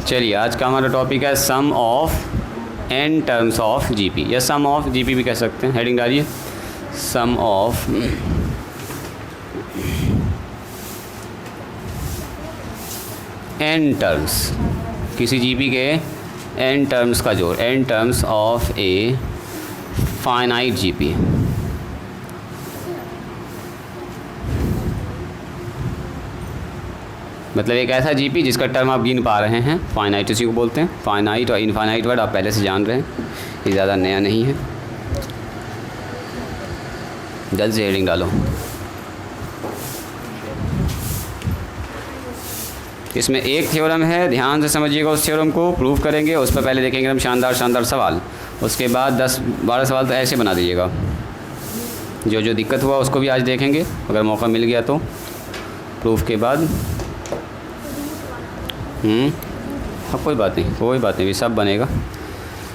चलिए आज का हमारा टॉपिक है sum of n terms of GP या सम ऑफ जीपी भी कह सकते हैं। हेडिंग डालिए सम ऑफ एन टर्म्स, किसी जीपी के एन टर्म्स का जोड़, n terms of a finite GP. मतलब एक ऐसा जीपी जिसका टर्म आप गिन पा रहे हैं, फाइनाइट उसी को बोलते हैं। फाइनाइट और इनफाइनाइट वर्ड आप पहले से जान रहे हैं, ये ज़्यादा नया नहीं है। जल्द से हेडिंग डालो। इसमें एक थ्योरम है, ध्यान से समझिएगा, उस थ्योरम को प्रूव करेंगे। उस पर पहले देखेंगे हम शानदार शानदार सवाल, उसके बाद 10-12 सवाल तो ऐसे बना दीजिएगा। जो जो दिक्कत हुआ उसको भी आज देखेंगे अगर मौका मिल गया तो, प्रूफ के बाद। हाँ कोई बात नहीं, भी सब बनेगा।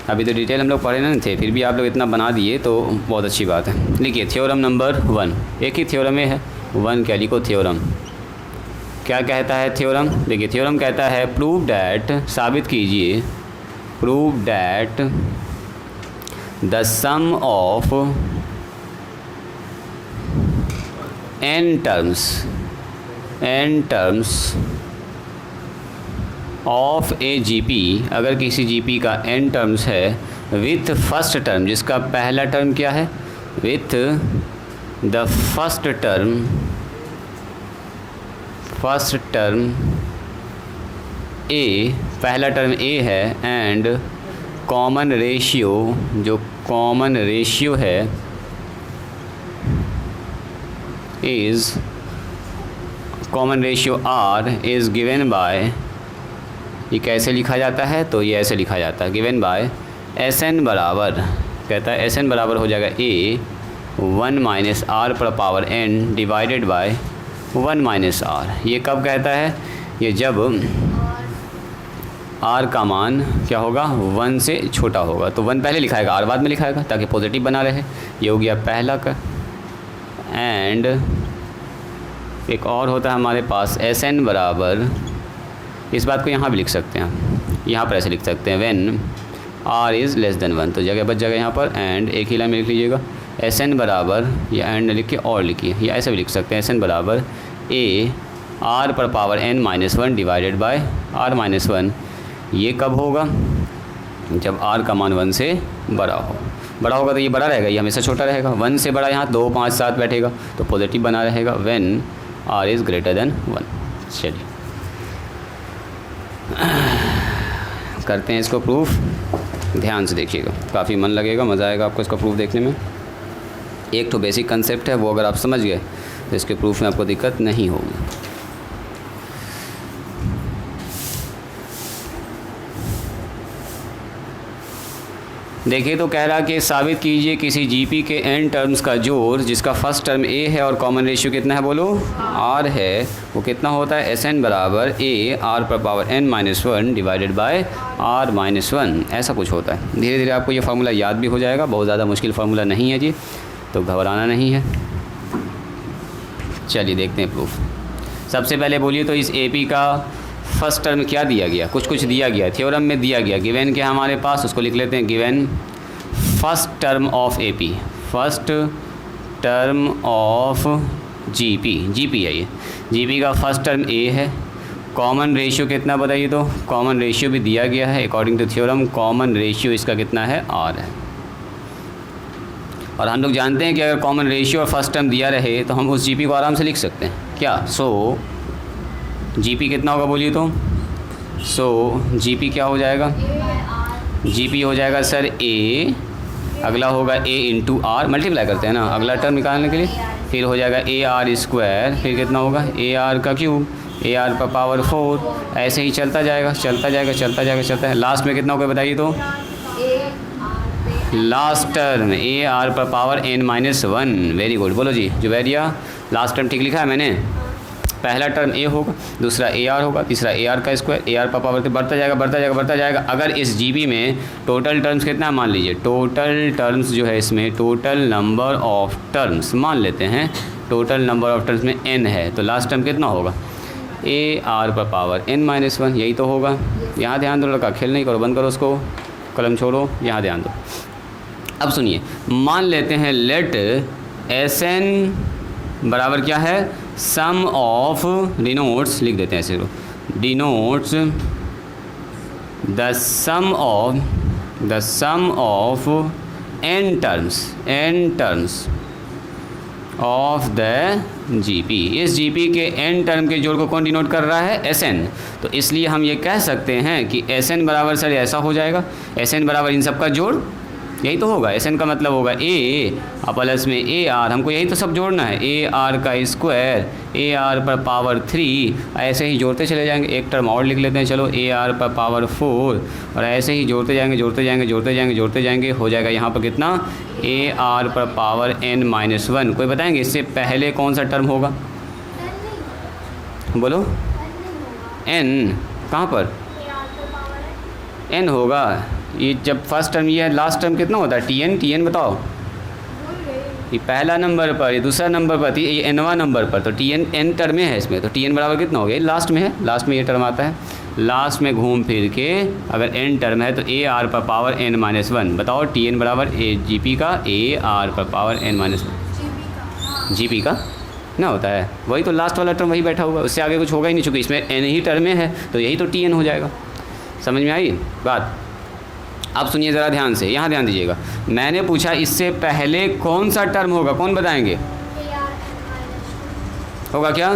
अभी तो डिटेल हम लोग पढ़े नहीं थे, फिर भी आप लोग इतना बना दिए तो बहुत अच्छी बात है। लिखिए थ्योरम नंबर 1, एक ही थ्योरम है 1, क्या लिखो थ्योरम। क्या कहता है थ्योरम? देखिए थ्योरम कहता है प्रूव डैट, साबित कीजिए, prove that the sum of n terms of a GP, अगर किसी जीपी का एन टर्म्स है विथ फर्स्ट टर्म, जिसका पहला टर्म क्या है, with the first term a, पहला टर्म ए है, एंड कॉमन रेशियो, जो कॉमन रेशियो है is, common ratio r is given by, ये कैसे लिखा जाता है तो ये ऐसे लिखा जाता है, गिवन बाय एस एन बराबर, कहता है एस एन बराबर हो जाएगा ए 1 माइनस आर पर power n divided by 1 minus r. ये कब कहता है? ये जब आर का मान क्या होगा, 1 से छोटा होगा। तो 1 पहले लिखाएगा, आर बाद में लिखाएगा ताकि पॉजिटिव बना रहे। ये हो गया पहला का। एंड एक और होता है हमारे पास एस एन बराबर, इस बात को यहाँ भी लिख सकते हैं, यहाँ पर ऐसे लिख सकते हैं when r is less than 1, तो जगह बच जाएगा यहाँ पर। एंड एक ही लाइन में लिख लीजिएगा एस एन बराबर, या एंड लिख के और लिखिए, या ऐसे भी लिख सकते हैं एस एन बराबर ए आर पर power n minus 1 divided by r minus 1। ये कब होगा? जब आर का मान 1 से बड़ा होगा तो ये बड़ा रहेगा, ये हमेशा छोटा रहेगा। 1 से बड़ा यहाँ 2, 5, 7 बैठेगा तो पॉजिटिव बना रहेगा when r is greater than 1। चलिए करते हैं इसको प्रूफ, ध्यान से देखिएगा, काफ़ी मन लगेगा, मज़ा आएगा आपको इसका प्रूफ देखने में। एक तो बेसिक कंसेप्ट है, वो अगर आप समझ गए तो इसके प्रूफ में आपको दिक्कत नहीं होगी। देखिए तो कह रहा कि साबित कीजिए किसी जीपी के एन टर्म्स का जोड़ जिसका फर्स्ट टर्म ए है और कॉमन रेशियो कितना है, बोलो आर है, वो कितना होता है एस एन बराबर ए आर पर power n minus 1 divided by r minus 1, ऐसा कुछ होता है। धीरे धीरे आपको ये फार्मूला याद भी हो जाएगा, बहुत ज़्यादा मुश्किल फार्मूला नहीं है जी, तो घबराना नहीं है। चलिए देखते हैं प्रूफ। सबसे पहले बोलिए तो इस ए पी का फर्स्ट टर्म क्या दिया गया, कुछ दिया गया, थ्योरम में दिया गया, गिवन क्या हमारे पास, उसको लिख लेते हैं given first term of A P, first term of GP है ये, जीपी का फर्स्ट टर्म ए है। कॉमन रेशियो कितना बताइए तो, कॉमन रेशियो भी दिया गया है according to theorem, common ratio इसका कितना है, आर है। और हम लोग जानते हैं कि अगर कॉमन रेशियो और फर्स्ट टर्म दिया रहे तो हम उस जीपी को आराम से लिख सकते हैं क्या। सो जीपी कितना होगा बोलिए तो, सो जीपी क्या हो जाएगा, जीपी हो जाएगा सर ए, अगला होगा ए इंटू आर, मल्टीप्लाई करते हैं ना अगला टर्म निकालने के लिए, फिर हो जाएगा ए आर स्क्वायर, फिर कितना होगा ए आर का क्यूब, ए आर पर पावर 4, ऐसे ही चलता जाएगा। लास्ट में कितना होगा बताइए तो, लास्ट टर्म ए आर पर power n minus 1। Very good, बोलो जी जुबैरिया, लास्ट टर्म ठीक लिखा है मैंने। पहला टर्म ए होगा, दूसरा ए आर होगा, तीसरा ए आर का स्क्वायर, ए आर पर पावर बढ़ता जाएगा। अगर इस जीबी में टोटल टर्म्स कितना मान लीजिए, टोटल टर्म्स जो है इसमें टोटल नंबर ऑफ टर्म्स मान लेते हैं, टोटल नंबर ऑफ टर्म्स में n है, तो लास्ट टर्म कितना होगा, ए आर पर पावर एन माइनस वन, यही तो होगा। यहाँ ध्यान दो लड़का, खेल नहीं करो, बंद करो उसको, कलम छोड़ो, यहाँ ध्यान दो। अब सुनिए, मान लेते हैं लेट एस एन बराबर क्या है, सम ऑफ डिनोट्स, लिख देते हैं ऐसे, denotes the sum of n terms of the GP. इस जीपी के एन टर्म के जोड़ को कौन डिनोट कर रहा है, एस एन। तो इसलिए हम ये कह सकते हैं कि एस एन बराबर सर ऐसा हो जाएगा, एस एन बराबर इन सब का जोड़, यही तो होगा। एस एन का मतलब होगा ए प्लस में ए आर, हमको यही तो सब जोड़ना है, ए आर का स्क्वायर, ए आर पर पावर 3, ऐसे ही जोड़ते चले जाएंगे। एक टर्म और लिख लेते हैं, चलो ए आर पर पावर 4, और ऐसे ही जोड़ते जाएंगे, हो जाएगा यहाँ पर कितना, ए आर पर पावर एन माइनस वन। कोई बताएंगे इससे पहले कौन सा टर्म होगा, बोलो, एन कहाँ पर, एन होगा। ये जब फर्स्ट टर्म ये है, लास्ट टर्म कितना होता है, टी एन बताओ, ये पहला नंबर पर, ये दूसरा नंबर पर, ये एनवा नंबर पर, तो टी एन टर्म है इसमें, तो टी एन बराबर कितना हो गया, लास्ट में है, लास्ट में ये टर्म आता है, लास्ट में घूम फिर के अगर एन टर्म है तो ए आर पर पावर एन माइनस वन। बताओ टी एन बराबर ए जी पी का, ए आर पर power n minus one, G P का ना होता है, वही तो लास्ट वाला टर्म वही बैठा हुआ, उससे आगे कुछ होगा ही नहीं, चूँकि इसमें एन ही टर्म में है, तो यही तो टी एन हो जाएगा। समझ में आई बात। अब सुनिए ज़रा ध्यान से, यहाँ ध्यान दीजिएगा, मैंने पूछा इससे पहले कौन सा टर्म होगा, कौन बताएंगे, होगा क्या,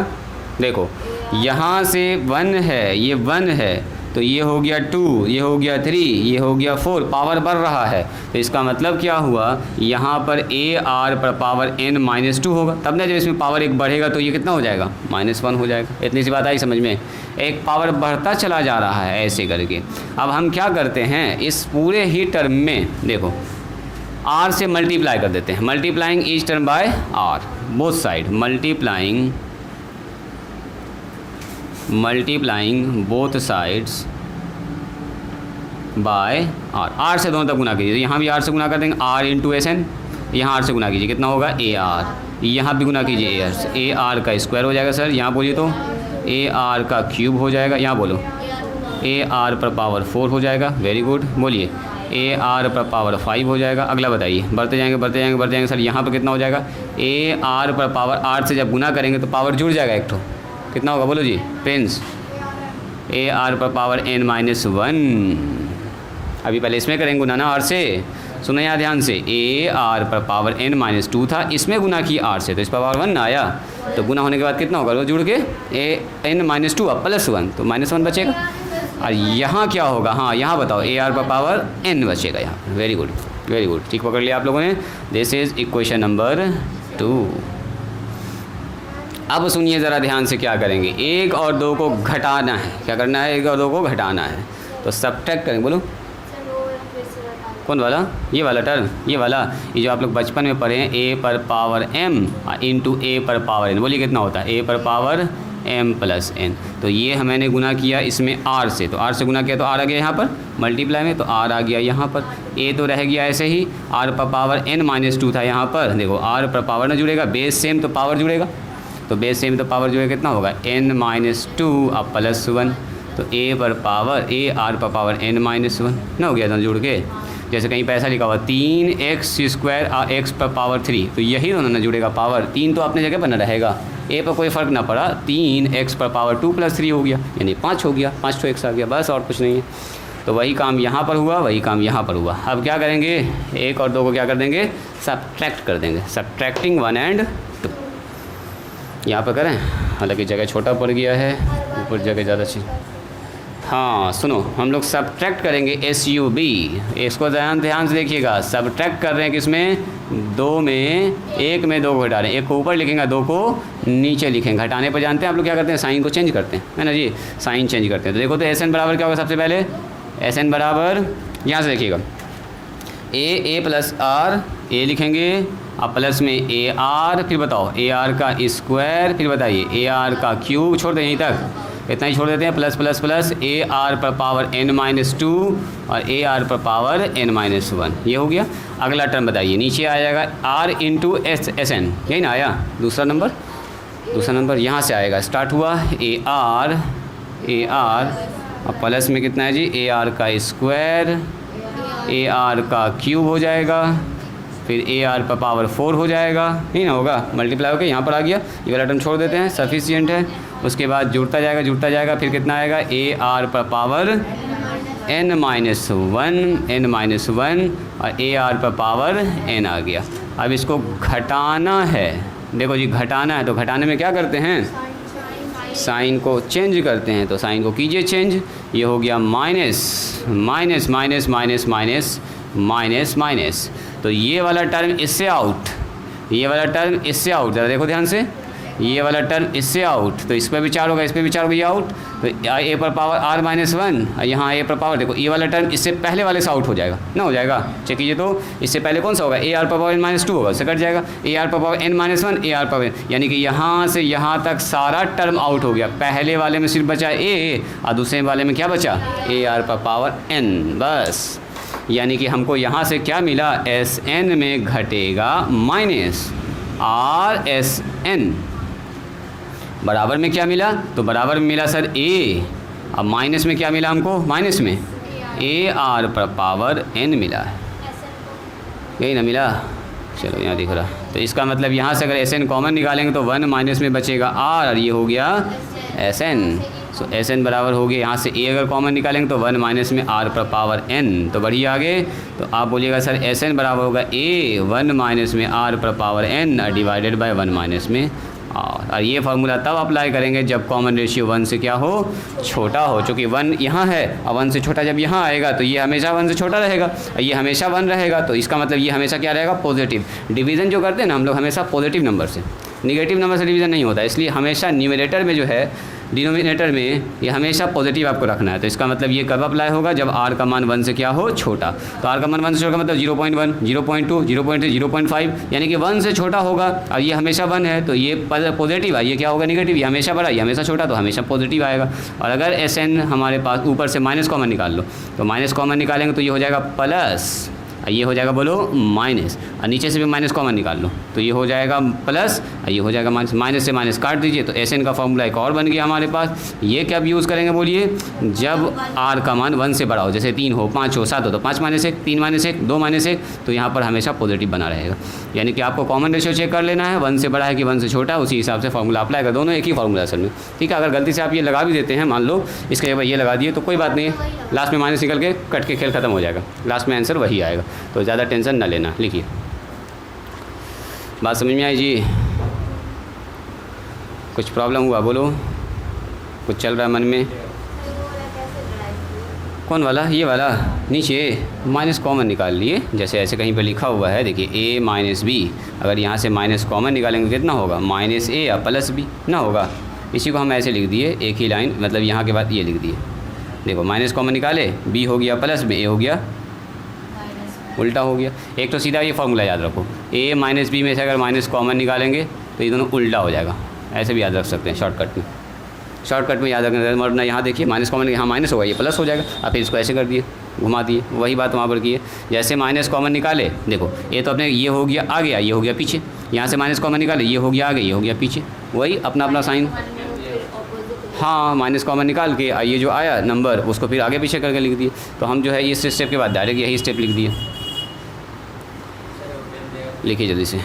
देखो यहाँ से 1 है, ये 1 है, तो ये हो गया 2, ये हो गया 3, ये हो गया 4, पावर बढ़ रहा है, तो इसका मतलब क्या हुआ, यहाँ पर ए आर पर पावर एन माइनस 2 होगा, तब ना जब इसमें पावर एक बढ़ेगा तो ये कितना हो जाएगा, -1 हो जाएगा। इतनी सी बात आई समझ में, एक पावर बढ़ता चला जा रहा है ऐसे करके। अब हम क्या करते हैं, इस पूरे ही टर्म में देखो आर से मल्टीप्लाई कर देते हैं, multiplying each term by r, both side, multiplying both sides by r, r से दोनों तक गुना कीजिए, यहाँ भी आर से गुना कर देंगे, आर इंटू एस एन, यहाँ आर से गुना कीजिए, कितना होगा, ए आर, यहाँ भी गुना कीजिए ए आर से, ए आर का स्क्वायर हो जाएगा सर, यहाँ बोलिए तो ए आर का क्यूब हो जाएगा, यहाँ बोलो ए आर पर पावर 4 हो जाएगा, वेरी गुड, बोलिए ए आर पर पावर 5 हो जाएगा। अगला बताइए, बढ़ते जाएंगे सर, यहाँ पर कितना हो जाएगा, ए आर पर पावर 8 से जब गुना करेंगे तो पावर जुड़ जाएगा एक तो, कितना होगा बोलो जी प्रिंस, ए आर पर पावर एन माइनस 1। अभी पहले इसमें करेंगे गुना ना आर से, सुनो यहाँ ध्यान से, ए आर पर पावर एन माइनस 2 था, इसमें गुना की आर से, तो इस पर पावर 1 आया, तो गुना होने के बाद कितना होगा, जुड़ के ए एन माइनस 2 प्लस 1, तो -1 बचेगा। और यहाँ क्या होगा, हाँ यहाँ बताओ, ए आर पर पावर एन बचेगा यहाँ, वेरी गुड, ठीक पकड़ लिया आप लोगों ने। This is equation number 2। अब सुनिए ज़रा ध्यान से, क्या करेंगे, 1 और 2 को घटाना है, क्या करना है, 1 और 2 को घटाना है, तो सब्ट्रैक्ट करेंगे, बोलो कौन वाला, ये वाला टर्म, ये वाला, ये जो आप लोग बचपन में पढ़े हैं, ए पर पावर एम इंटू ए पर पावर एन, बोलिए कितना होता है, ए पर पावर एम प्लस एन, तो ये मैंने गुना किया इसमें आर से, तो आर से गुना किया तो आर आ गया यहाँ पर मल्टीप्लाई में, तो आर आ गया यहाँ पर, ए तो रह गया ऐसे ही, आर पर पावर एन माइनस 2 था यहाँ पर, देखो आर पर पावर ना जुड़ेगा, बेस सेम तो पावर जुड़ेगा, तो बेस सेम तो पावर जुड़ेगा, कितना होगा, एन माइनस 2 अब प्लस 1, तो ए पर पावर, ए आर पर पावर एन माइनस 1 ना हो गया था जुड़ के, जैसे कहीं पैसा लिखा हुआ 3x² x पर पावर 3, तो यही दोनों ना जुड़ेगा पावर, 3 तो अपने जगह पर ना रहेगा, ए पर कोई फ़र्क ना पड़ा, 3x पर पावर 2 + 3 हो गया, यानी 5 हो गया, 5 तो x आ गया, बस और कुछ नहीं है। तो वही काम यहाँ पर हुआ, वही काम यहाँ पर हुआ। अब क्या करेंगे, 1 और 2 को क्या कर देंगे, सब्ट्रैक्ट कर देंगे, सब्ट्रैक्टिंग 1 और 2 यहाँ पर करें, हालांकि जगह छोटा पड़ गया है, ऊपर जगह ज़्यादा चाहिए। हाँ सुनो, हम लोग सब्ट्रैक्ट करेंगे SUB, इसको ध्यान से देखिएगा, सब्ट्रैक्ट कर रहे हैं किसमें, 2 में, 1 में 2 को घटा रहे हैं, 1 को ऊपर लिखेंगे, 2 को नीचे लिखेंगे। घटाने पर जानते हैं आप लोग क्या करते हैं, साइन को चेंज करते हैं, है ना जी, साइन चेंज करते हैं। तो देखो तो SN बराबर क्या होगा, सबसे पहले SN बराबर, यहाँ से देखिएगा, A प्लस R, A लिखेंगे, अब प्लस में AR, फिर बताओ AR का स्क्वायर, फिर बताइए AR का क्यूब, छोड़ दें यहीं तक, इतना ही छोड़ देते हैं, प्लस प्लस प्लस AR पर पावर n-2 और AR पर पावर n-1, ये हो गया। अगला टर्म बताइए, नीचे आ जाएगा R इंटू SN, यही ना आया दूसरा नंबर, दूसरा नंबर यहाँ से आएगा, स्टार्ट हुआ ए आर और प्लस में कितना है जी, ए आर का स्क्वायर, ए आर का क्यूब हो जाएगा, फिर ए आर पर पावर 4 हो जाएगा, नहीं ना होगा, मल्टीप्लाई होकर यहाँ पर आ गया, ये वाला टर्म छोड़ देते हैं, सफिशिएंट है। उसके बाद जुड़ता जाएगा, फिर कितना आएगा, ए आर पर पावर n माइनस वन और ए आर पर पावर n आ गया। अब इसको घटाना है, देखो जी घटाना है, तो घटाने में क्या करते हैं, साइन को चेंज करते हैं, तो साइन को कीजिए चेंज, ये हो गया minus minus minus minus minus minus minus, तो ये वाला टर्म इससे आउट, ये वाला टर्म इससे आउट, ज़रा देखो ध्यान से, ये वाला टर्म इससे आउट, तो इस पर भी 4 होगा, इस पर भी 4 होगा, ये आउट, तो ए पर पावर r माइनस 1, यहाँ ए पर पावर, देखो ये वाला टर्म इससे पहले वाले से आउट हो जाएगा ना, हो जाएगा, चेक कीजिए, तो इससे पहले कौन सा होगा, ए आर पर पावर n माइनस 2 होगा, उससे कट जाएगा, ए आर पर power n minus 1, A R power, यानी कि यहाँ से यहाँ तक सारा टर्म आउट हो गया, पहले वाले में सिर्फ बचा ए और दूसरे वाले में क्या बचा, ए आर पर पावर n, बस, यानी कि हमको यहाँ से क्या मिला, एस एन में घटेगा माइनस आर एस एन, बराबर में क्या मिला, तो बराबर में मिला सर ए, अब माइनस में क्या मिला हमको, माइनस में ए आर पर पावर एन मिला है, यही ना मिला, चलो यहाँ दिख रहा, तो इसका मतलब यहाँ से अगर एस एन कॉमन निकालेंगे तो 1 माइनस में बचेगा आर और ये हो गया एस एन, सो एस एन बराबर हो गया, यहाँ से ए अगर कॉमन निकालेंगे तो 1 माइनस में आर पर पावर एन, तो बढ़िए आगे, तो आप बोलिएगा सर एस एन बराबर होगा ए 1 माइनस में आर पर power n divided by 1 minus में आर, और ये फार्मूला तब अप्लाई करेंगे जब कॉमन रेशियो 1 से क्या हो, छोटा हो, चूँकि 1 यहाँ है और 1 से छोटा जब यहाँ आएगा तो ये हमेशा 1 से छोटा रहेगा, ये हमेशा 1 रहेगा, तो इसका मतलब ये हमेशा क्या रहेगा, पॉजिटिव। डिवीज़न जो करते हैं ना हम लोग हमेशा पॉजिटिव नंबर से, निगेटिव नंबर से डिवीज़न नहीं होता, इसलिए हमेशा न्यूमरेटर में जो है, डिनोमिनेटर में ये हमेशा पॉजिटिव आपको रखना है, तो इसका मतलब ये कब अप्लाई होगा, जब r का मान 1 से क्या हो, छोटा, तो r का मान 1 से छोटा मतलब 0.1, 0.2, 0.3, 0.5, यानी कि 1 से छोटा होगा, और ये हमेशा 1 है तो ये पॉजिटिव है, ये क्या होगा, नेगेटिव, ये हमेशा बड़ा, ये हमेशा छोटा, तो हमेशा पॉजिटिव आएगा। और अगर एस एन हमारे पास ऊपर से माइनस कॉमन निकाल लो, तो माइनस कॉमन निकालेंगे तो ये हो जाएगा प्लस, ये हो जाएगा बोलो माइनस, और नीचे से भी माइनस कॉमन निकाल लो तो ये हो जाएगा प्लस, ये हो जाएगा माइनस, माइनस से माइनस काट दीजिए, तो एस एन का फॉर्मूला एक और बन गया हमारे पास। ये कब यूज़ करेंगे बोलिए, जब आर का मान 1 से बड़ा हो, जैसे 3 हो, 5 हो, 7 हो, तो 5 माइनस 1, 3 माइनस 1, 2 माइनस 1, तो यहाँ पर हमेशा पॉजिटिव बना रहेगा, यानी कि आपको कॉमन रेशियो चेक कर लेना है, 1 से बड़ा है कि 1 से छोटा है, उसी हिसाब से फॉर्मूला अप्लाई कर, दोनों एक ही फॉर्मूला असल में, ठीक है। अगर गलती से आप ये लगा भी देते हैं, मान लो इसके जगह ये लगा दिए तो कोई बात नहीं है, लास्ट में माइनस निकल के कट के खेल खत्म हो जाएगा, लास्ट में आंसर वही आएगा, तो ज़्यादा टेंशन ना लेना। लिखिए, बात समझ में आई जी, कुछ प्रॉब्लम हुआ बोलो, कुछ चल रहा है मन में, कौन वाला, ये वाला नीचे माइनस कॉमन निकाल लिए, जैसे ऐसे कहीं पे लिखा हुआ है, देखिए a माइनस बी, अगर यहाँ से माइनस कॉमन निकालेंगे कितना होगा, माइनस ए या प्लस बी ना होगा, इसी को हम ऐसे लिख दिए, एक ही लाइन, मतलब यहाँ के बाद ये लिख दिए, देखो माइनस कॉमन निकाले, b हो गया प्लस में, a हो गया उल्टा हो गया। एक तो सीधा ये फार्मूला याद रखो, a माइनस बी में से अगर माइनस कॉमन निकालेंगे तो ये दोनों उल्टा हो जाएगा, ऐसे भी याद रख सकते हैं शॉर्टकट में याद रखना, वरना यहाँ देखिए माइनस कॉमन, यहाँ माइनस होगा, ये प्लस हो जाएगा, आप फिर इसको ऐसे कर दिए, घुमा दिए, वही बात वहाँ पर की है, जैसे माइनस कॉमन निकाले, देखो ये तो अपने ये हो गया आ गया, ये हो गया पीछे, यहाँ से माइनस कॉमन निकाले, ये हो गया आगे, ये हो गया पीछे, वही अपना अपना साइन, हाँ माइनस कॉमन निकाल के ये जो आया नंबर उसको फिर आगे पीछे करके लिख दिए, तो हम जो है इस स्टेप के बाद डायरेक्ट यही स्टेप लिख दिए। लिखिए जल्दी से,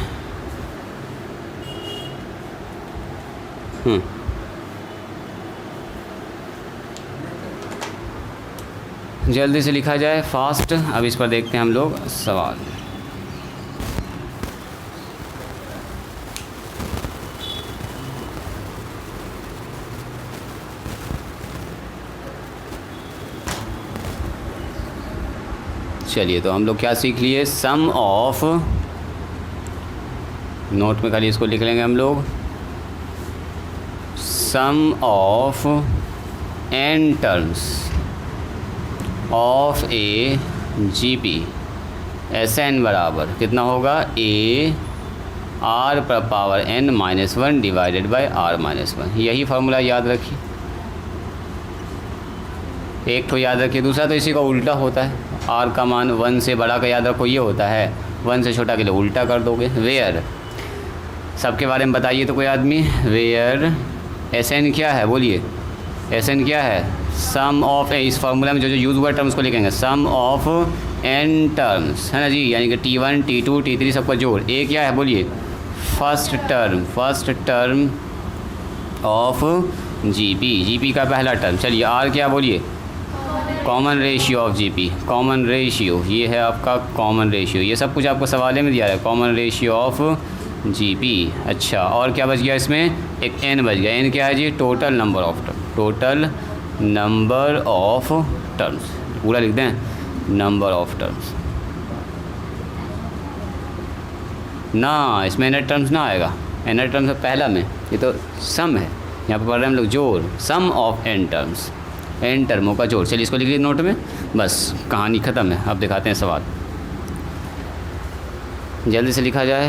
जल्दी से लिखा जाए फास्ट। अब इस पर देखते हैं हम लोग सवाल। चलिए, तो हम लोग क्या सीख लिए, सम ऑफ, नोट में खाली इसको लिख लेंगे हम लोग, sum of n terms of a G P S N बराबर कितना होगा, a r पर power n minus 1 divided by r minus 1, यही फार्मूला याद रखिए, एक तो याद रखिए, दूसरा तो इसी का उल्टा होता है, r का मान 1 से बड़ा का याद रखो, ये होता है 1 से छोटा के लिए उल्टा कर दोगे, वेयर सबके बारे में बताइए तो कोई आदमी। वेयर एस एन क्या है बोलिए, एस एन क्या है, सम ऑफ इस फार्मूला में जो जो यूज़ हुआ टर्म्स को लिखेंगे, सम ऑफ एन टर्म्स है ना जी, यानी कि T1 T2 T3 सबका जोड़। ए क्या है बोलिए, फर्स्ट टर्म ऑफ जीपी का पहला टर्म। चलिए आर क्या बोलिए, common ratio of GP, common ratio, ये है आपका कॉमन रेशियो। ये सब कुछ आपको सवाल में दिया है, कॉमन रेशियो ऑफ जीपी। अच्छा और क्या बच गया इसमें, एक एन बच गया। एन क्या है जी, टोटल नंबर ऑफ टर्म्स, पूरा लिख दें, नंबर ऑफ टर्म्स ना, इसमें एनर टर्म्स ना आएगा, एनर टर्म्स है पहला में, ये तो सम है, यहाँ पर पढ़ रहे हैं हम लोग जोड़, सम ऑफ एन टर्म्स, एन टर्मों का जोड़। चलिए इसको लिख लीजिए नोट में, बस कहानी ख़त्म है। अब दिखाते हैं सवाल, जल्दी से लिखा जाए।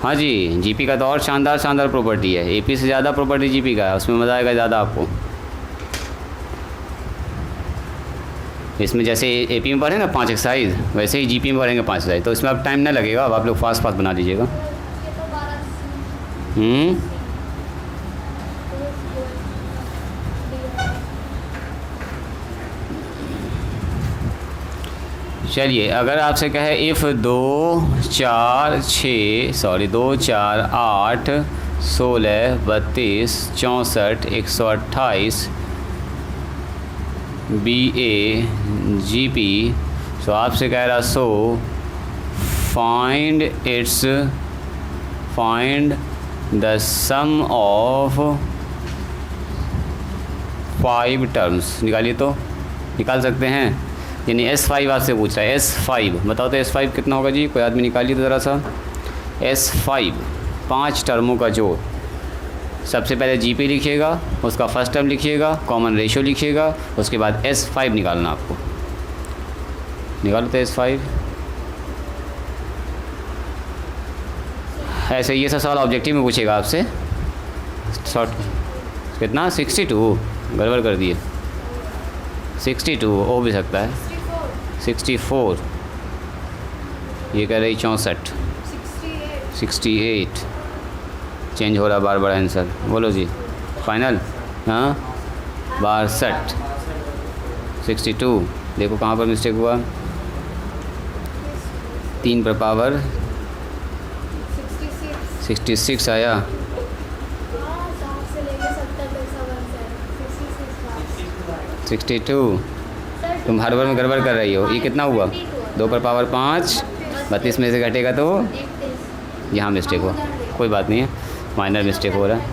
हाँ जी, जीपी का तो और शानदार प्रॉपर्टी है, एपी से ज़्यादा प्रॉपर्टी जीपी का है, उसमें मज़ा आएगा ज़्यादा आपको। इसमें जैसे एपी में पढ़े ना 5 एक्सरसाइज, वैसे ही जीपी में पढ़ेंगे 5 एक्सरसाइज, तो इसमें अब टाइम ना लगेगा, अब आप लोग फास्ट बना लीजिएगा। चलिए अगर आपसे कहे इफ़ 2 4 8 16 32 64 128 BA GP, तो आपसे कह रहा so find the sum of 5 terms. निकालिए तो निकाल सकते हैं, यानी S5 आपसे पूछ रहा है, S5 बताओ तो S5 कितना होगा जी, कोई आदमी निकालिए तो ज़रा सा। S5 5 टर्मों का जोड़, सबसे पहले जीपी लिखिएगा, उसका फर्स्ट टर्म लिखिएगा, कॉमन रेशियो लिखिएगा, उसके बाद S5 निकालना आपको। निकालो तो S5। ऐसे ये सब सवाल ऑब्जेक्टिव में पूछेगा आपसे। शॉर्ट कितना 62, गड़बड़ कर दिए, 62 हो भी सकता है, 64, ये कह रही 64, 68, चेंज हो रहा बार बार आंसर, बोलो जी फाइनल। हाँ 62, 62, देखो कहाँ पर मिस्टेक हुआ, 3 पर पावर 66 आया, 62। तुम हर बार में गड़बड़ कर रही हो, ये कितना हुआ, 2 पर पावर 5, 32 में से घटेगा तो यहाँ मिस्टेक हुआ, कोई बात नहीं है, माइनर मिस्टेक हो रहा है।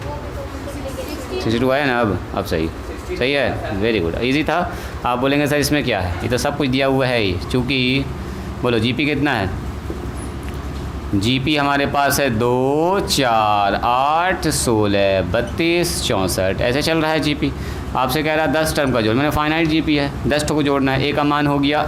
62 आया ना, अब सही है, वेरी गुड, इजी था। आप बोलेंगे सर इसमें क्या है, ये तो सब कुछ दिया हुआ है ही, चूँकि बोलो जीपी कितना है, जीपी हमारे पास है 2 4 8 16 32 64, ऐसे चल रहा है जीपी। आपसे कह रहा है 10 टर्म का जोड़, मैंने फाइनाइट जीपी है, 10 को जोड़ना है, ए का मान हो गया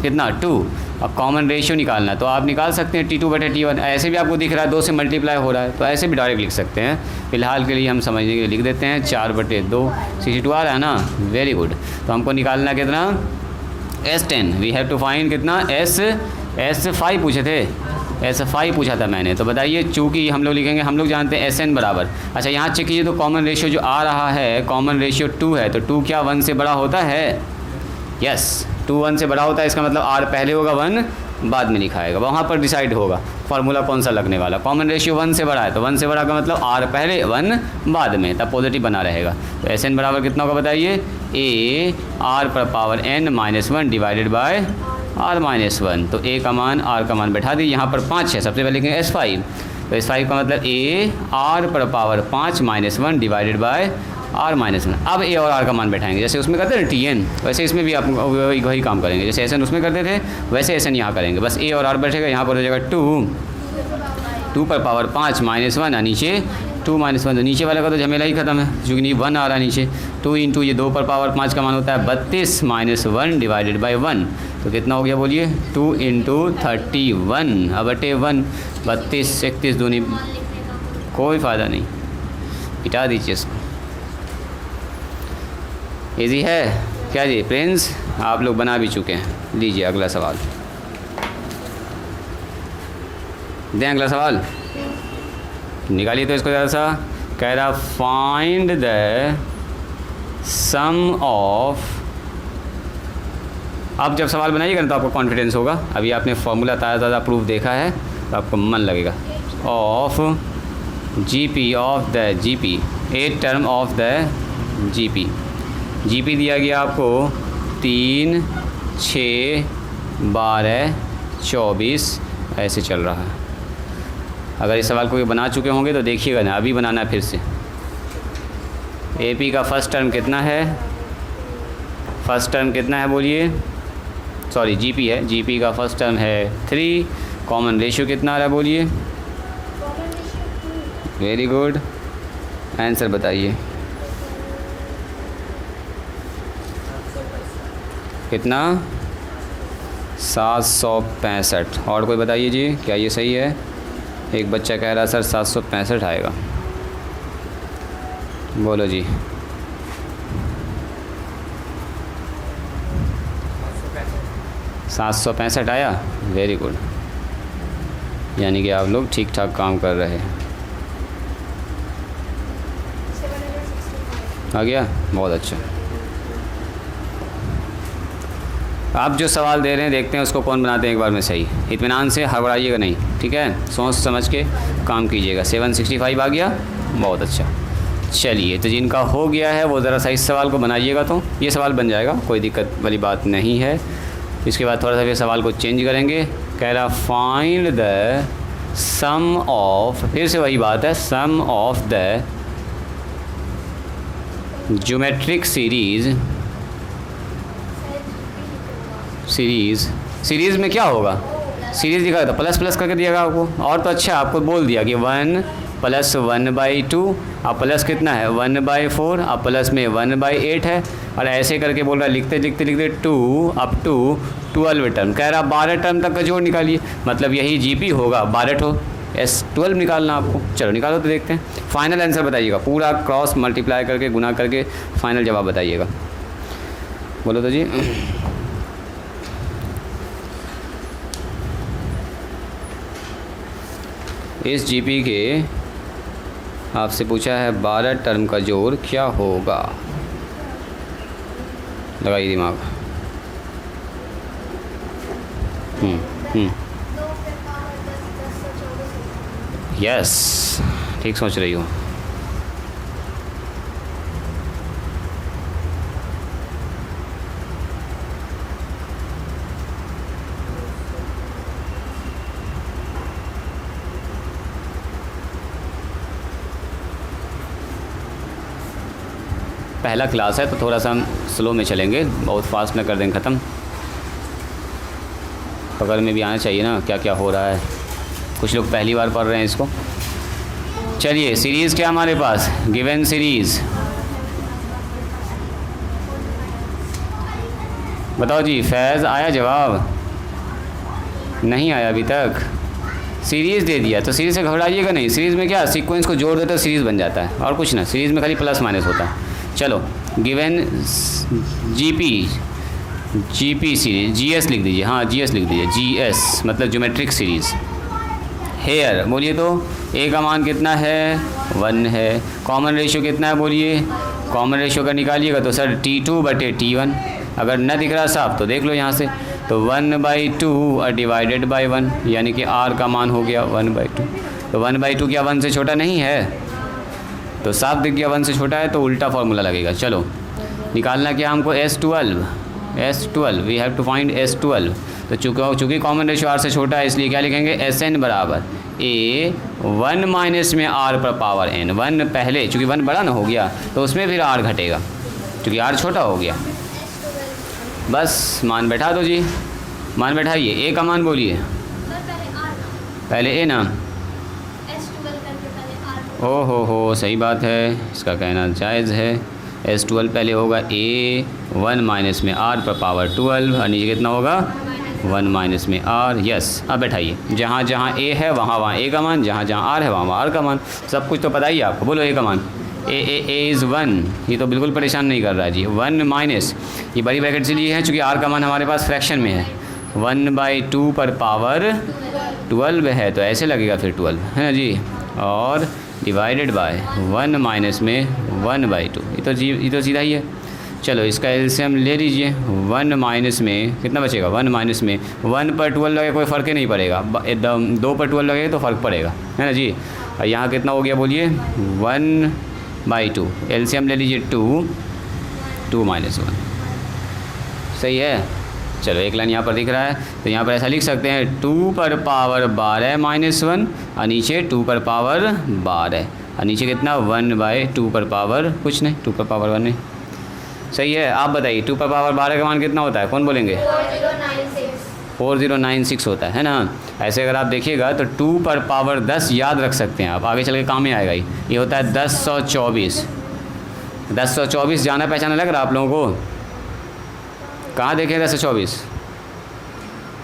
कितना 2, अब कॉमन रेशियो निकालना है, तो आप निकाल सकते हैं T2/T1, ऐसे भी आपको दिख रहा है 2 से मल्टीप्लाई हो रहा है, तो ऐसे भी डायरेक्ट लिख सकते हैं। फिलहाल के लिए हम समझने के लिए लिख देते हैं 4/2, 62 आ रहा है ना, वेरी गुड। तो हमको निकालना कितना, S10, we have to find कितना, S5 पूछे थे, S5 पूछा था मैंने, तो बताइए चूँकि हम लोग लिखेंगे, हम लोग जानते हैं SN बराबर, अच्छा यहाँ चेक कीजिए तो कॉमन रेशियो जो आ रहा है, कॉमन रेशियो 2 है, तो 2 क्या 1 से बड़ा होता है, यस 2 1 से बड़ा होता है, इसका मतलब R पहले होगा 1 बाद में लिखा आएगा, वहाँ पर डिसाइड होगा फार्मूला कौन सा लगने वाला। कॉमन रेशियो 1 से बड़ा है, तो 1 से बड़ा का मतलब R पहले 1 बाद में, तब पॉजिटिव बना रहेगा। तो SN बराबर कितना होगा बताइए, A R⁻n-1 divided by R-1, तो A का मान R का मान बैठा दी, यहाँ पर 5 है, सबसे पहले लिखेंगे S5, तो S5 का मतलब A R⁻5-1 divided by R-1। अब A और R का मान बैठाएंगे, जैसे उसमें करते हैं TN, वैसे इसमें भी आप वही काम करेंगे, जैसे SN उसमें करते थे वैसे SN यहाँ करेंगे, बस A और R बैठेगा, यहाँ पर हो जाएगा 2 पर पावर 5 -1 और नीचे 2 -1, तो नीचे वाले का तो झमेला ही खत्म है, क्योंकि 1 आ रहा है नीचे, 2 × ये 2 पर पावर 5 का मान होता है 32 - 1 डिवाइडेड बाई 1, तो कितना हो गया बोलिए, 2 × 31 अब/1, 32 31 दूनी, कोई फ़ायदा नहीं, मिटा दीजिए इसको। इजी है क्या जी प्रिंस, आप लोग बना भी चुके हैं। लीजिए अगला सवाल। दें अगला सवाल, निकालिए तो इसको ज़रा सा। कह रहा फाइंड द सम ऑफ, अब जब सवाल बनाइएगा ना तो आपको कॉन्फिडेंस होगा। अभी आपने फॉर्मूला ताज़ा प्रूफ देखा है तो आपको मन लगेगा। Of GP of the GP, 8 term of the GP. GP दिया गया आपको 3, 6, 12, 24 ऐसे चल रहा है। अगर इस सवाल को भी बना चुके होंगे तो देखिएगा ना, अभी बनाना है फिर से। एपी का फर्स्ट टर्म कितना है? फर्स्ट टर्म कितना है बोलिए? सॉरी जीपी है, जीपी का फर्स्ट टर्म है 3। कॉमन रेशियो कितना आ रहा है बोलिए? वेरी गुड, आंसर बताइए कितना? 765। और कोई बताइए जी, क्या ये सही है? एक बच्चा कह रहा सर 765 आएगा। बोलो जी। 765 आया, वेरी गुड। यानी कि आप लोग ठीक ठाक काम कर रहे हैं। आ गया, बहुत अच्छा। आप जो सवाल दे रहे हैं देखते हैं उसको कौन बनाते हैं एक बार में सही। इत्मीनान से हड़बड़ाइएगा नहीं, ठीक है? सोच समझ के काम कीजिएगा। 765 आ गया, बहुत अच्छा। चलिए, तो जिनका हो गया है वो ज़रा सा इस सवाल को बनाइएगा तो ये सवाल बन जाएगा, कोई दिक्कत वाली बात नहीं है। इसके बाद थोड़ा सा फिर सवाल को चेंज करेंगे। कह रहा फाइंड द सम ऑफ, फिर से वही बात है, sum of the geometric series में क्या होगा? सीरीज़ दिखा था प्लस प्लस करके दिया आपको, और तो अच्छा आपको बोल दिया कि 1 + 1/2। अब प्लस कितना है? 1/4। अब प्लस में 1/8 है, और ऐसे करके बोल रहा है लिखते लिखते लिखते 2 अप टू 12 टर्म। कह रहा 12 टर्म तक का जोड़ निकालिए, मतलब यही जीपी होगा 12 ठो। S12 निकालना आपको, चलो निकालो तो देखते हैं। फाइनल आंसर बताइएगा, पूरा क्रॉस मल्टीप्लाई करके गुना करके फाइनल जवाब बताइएगा। बोलो तो जी। इस जीपी के आपसे पूछा है 12 टर्म का जोड़ क्या होगा? लगाइए दिमाग। यस, ठीक सोच रही हूँ। पहला क्लास है तो थोड़ा सा हम स्लो में चलेंगे, बहुत फास्ट ना कर देंगे ख़त्म। पकड़ में भी आना चाहिए ना क्या क्या हो रहा है। कुछ लोग पहली बार पढ़ रहे हैं इसको। चलिए, सीरीज़ क्या हमारे पास? गिवन सीरीज़ बताओ जी। फैज़ आया जवाब? नहीं आया अभी तक। सीरीज़ दे दिया तो सीरीज़ से घबराइएगा नहीं। सीरीज़ में क्या सीक्वेंस को जोड़ देते सीरीज़ बन जाता है, और कुछ ना। सीरीज़ में खाली प्लस माइनस होता है। चलो, गिवन जीपी सीरीज, जीएस लिख दीजिए। हाँ, जीएस लिख दीजिए। जीएस मतलब ज्योमेट्रिक सीरीज़। हेयर बोलिए तो ए का मान कितना है? 1 है। कॉमन रेशियो कितना है बोलिए? कॉमन रेशियो का निकालिएगा तो सर T2/T1। अगर न दिख रहा साफ तो देख लो यहाँ से, तो 1/2 डिवाइडेड बाई 1, यानी कि R का मान हो गया 1/2। तो 1/2 क्या 1 से छोटा नहीं है? तो साफ दिख गया 1 से छोटा है, तो उल्टा फार्मूला लगेगा। चलो, निकालना क्या हमको? S12 we have to find S12। तो चूँकि कॉमन रेशियो R से छोटा है इसलिए क्या लिखेंगे? SN बराबर A 1 माइनस में R पर पावर N। 1 पहले, चूँकि 1 बड़ा ना हो गया तो उसमें फिर R घटेगा, क्योंकि R छोटा हो गया। बस मान बैठा दो जी, मान बैठाइए। A का मान बोलिए। पहले A ना? हो सही बात है, इसका कहना जायज़ है। S12 पहले होगा A 1 माइनस में R पर पावर 12, और नीचे कितना होगा? 1 माइनस में R। यस, अब बैठाइए। जहाँ जहाँ A है वहाँ A का मान, जहाँ जहाँ R है वहाँ R का मान। सब कुछ तो पता ही है आपको। बोलो A का मान। A is 1। ये तो बिल्कुल परेशान नहीं कर रहा है जी। 1 माइनस, ये बड़ी ब्रैकेट से लिए हैं चूँकि R का मान हमारे पास फ्रैक्शन में है। 1/2 पर पावर 12 है तो ऐसे लगेगा फिर 12 है ना जी, और डिवाइडेड बाय 1 माइनस में 1/2, ये तो सीधा ही है। चलो इसका एलसीएम ले लीजिए। 1 माइनस में कितना बचेगा, 1 माइनस में 1 पर 12 लगे कोई फ़र्क ही नहीं पड़ेगा, एकदम 2 पर 12 लगेगा तो फ़र्क पड़ेगा है ना जी। और यहाँ कितना हो गया बोलिए, 1/2, एलसीएम ले लीजिए 2 माइनस 1, सही है। चलो एक लाइन यहाँ पर दिख रहा है तो यहाँ पर ऐसा लिख सकते हैं 2 पर पावर 12 माइनस 1 और नीचे 2 पर पावर 12 और नीचे कितना 1/2 पर पावर कुछ नहीं, 2 पर पावर 1 नहीं, सही है। आप बताइए 2 पर पावर 12 का मान कितना होता है, कौन बोलेंगे, 4096 होता है ना। ऐसे अगर आप देखिएगा तो 2 पर पावर 10 याद रख सकते हैं आप, आगे चल के काम में आएगा ही। ये होता है 1024, 1024 जाना पहचाना लग रहा आप लोगों को, कहाँ देखें 1024,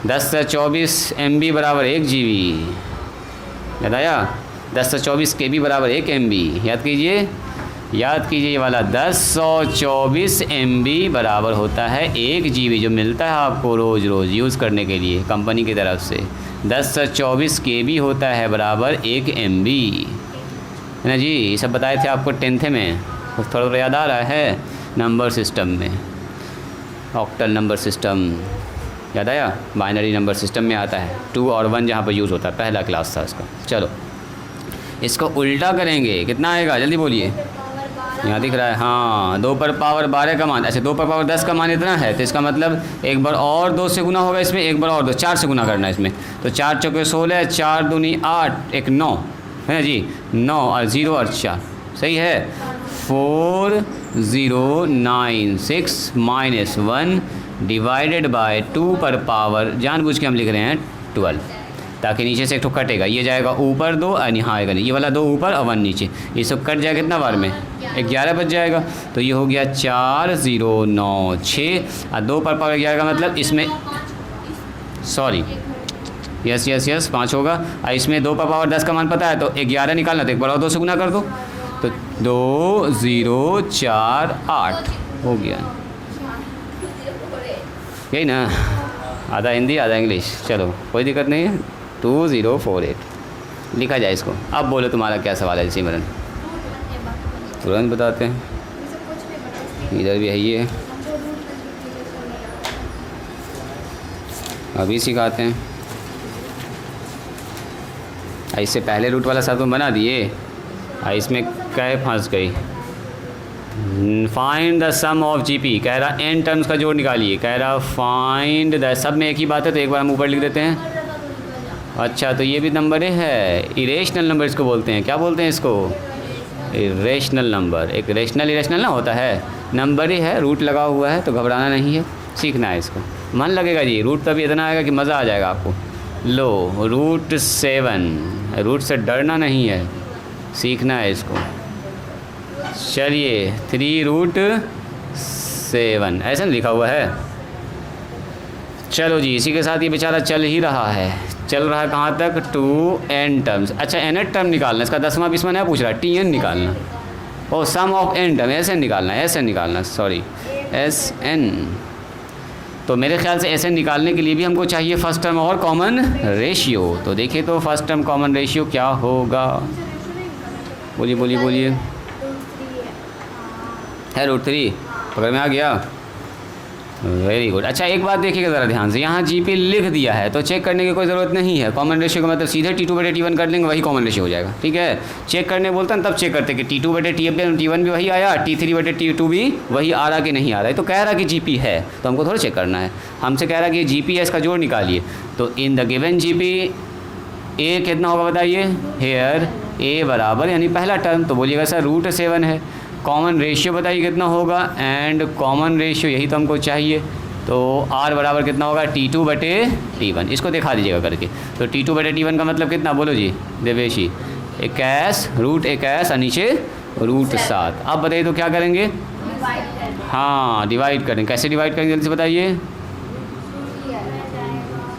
1024 MB बराबर 1 GB, याद आया, 1024 KB बराबर 1 MB, याद कीजिए ये वाला 1024 MB बराबर होता है 1 GB, जो मिलता है आपको रोज़ यूज़ करने के लिए कंपनी की तरफ से। 1024 KB होता है बराबर 1 MB, है ना जी। ये सब बताए थे आपको 10th में, थोड़ा थोड़ा याद आ रहा है, नंबर सिस्टम में, ऑक्टल नंबर सिस्टम याद आया, बाइनरी नंबर सिस्टम में आता है 2 और 1 जहाँ पर यूज़ होता है, पहला क्लास था उसका। चलो इसको उल्टा करेंगे, कितना आएगा जल्दी बोलिए, यहाँ दिख रहा है, हाँ 2 पर पावर 12 का मान, अच्छा 2 पर पावर 10 का मान इतना है तो इसका मतलब एक बार और 2 से गुना होगा इसमें, एक बार और 2, 4 से गुना करना है इसमें, तो 4 चौके 16, 4 दूनी 8, 1 9 है ना जी, 9 और 0 और 4, सही है। 4096 माइनस 1 डिवाइडेड बाय 2 पर पावर, जानबूझ के हम लिख रहे हैं 12, ताकि नीचे से एक ठो कटेगा, ये जाएगा ऊपर 2 और यहाँ आएगा नहीं, ये वाला 2 ऊपर और 1 नीचे, ये सब कट जाएगा कितना बार में, 11 बच जाएगा। तो ये हो गया 4096 और 2 पर पावर 11 का मतलब इसमें, सॉरी यस 5 होगा, और इसमें 2 पर पावर 10 का मान पता है तो 11 निकालना, तो एक बार और 2 से गुना कर दो, तो 2048 हो गया, यही ना, आधा हिंदी आधा इंग्लिश, चलो कोई दिक्कत नहीं है, 2048 लिखा जाए इसको। अब बोलो तुम्हारा क्या सवाल है सिमरन, तुरंत बताते हैं, इधर भी है ये, अभी सिखाते हैं। इससे पहले रूट वाला सब तुम बना दिए, इसमें कै फंस गई। Find the sum of GP, कह रहा n टर्म्स का जोड़ निकालिए, कह रहा फाइंड द, सब में एक ही बात है तो एक बार हम ऊपर लिख देते हैं। अच्छा तो ये भी नंबर है, इरेशनल नंबर इसको बोलते हैं, क्या बोलते हैं इसको, इरेशनल नंबर। एक रेशनल इरेशनल ना होता है, नंबर ही है, रूट लगा हुआ है तो घबराना नहीं है, सीखना है इसको, मन लगेगा जी, रूट तभी इतना आएगा कि मज़ा आ जाएगा आपको। लो √7, रूट से डरना नहीं है, सीखना है इसको। चलिए 3√7 ऐसा लिखा हुआ है। चलो जी इसी के साथ ये बेचारा चल ही रहा है, चल रहा है कहाँ तक, 2n टर्म्स। अच्छा nth टर्म निकालना, इसका 10वां 20वां नहीं पूछ रहा, tn निकालना, ओ सम ऑफ n टर्म, ऐसे निकालना, ऐसे निकालना, सॉरी sn। तो मेरे ख्याल से ऐसे निकालने के लिए भी हमको चाहिए फर्स्ट टर्म और कॉमन रेशियो। तो देखिए तो फर्स्ट टर्म कॉमन रेशियो क्या होगा, बोलिए बोलिए बोलिए, है √3, पकड़ में आ गया, वेरी गुड। अच्छा एक बात देखिएगा ज़रा ध्यान से, यहाँ जीपी लिख दिया है तो चेक करने की कोई ज़रूरत नहीं है, कॉमन रेशियो का मतलब सीधे T2/T1 कर लेंगे, वही कॉमन रेशियो हो जाएगा, ठीक है। चेक करने बोलता है तब चेक करते कि T2/T1 भी वही आया, T3/T2 भी वही आ रहा कि नहीं आ रहा है, तो कह रहा कि जीपी है तो हमको थोड़ा चेक करना है, हमसे कह रहा कि जीपी है इसका जोड़ निकालिए। तो in the given GP A कितना होगा बताइए, हेयर ए बराबर यानी पहला टर्म, तो बोलिएगा सर √7 है। कॉमन रेशियो बताइए कितना होगा, एंड कॉमन रेशियो यही तो हमको चाहिए, तो r बराबर कितना होगा, T2/T1, इसको दिखा दीजिएगा करके। तो T2/T1 का मतलब कितना बोलो जी देवेशी, 21 √21 और नीचे √7। अब बताइए तो क्या करेंगे, हाँ डिवाइड करेंगे, कैसे डिवाइड करेंगे जल्दी से बताइए,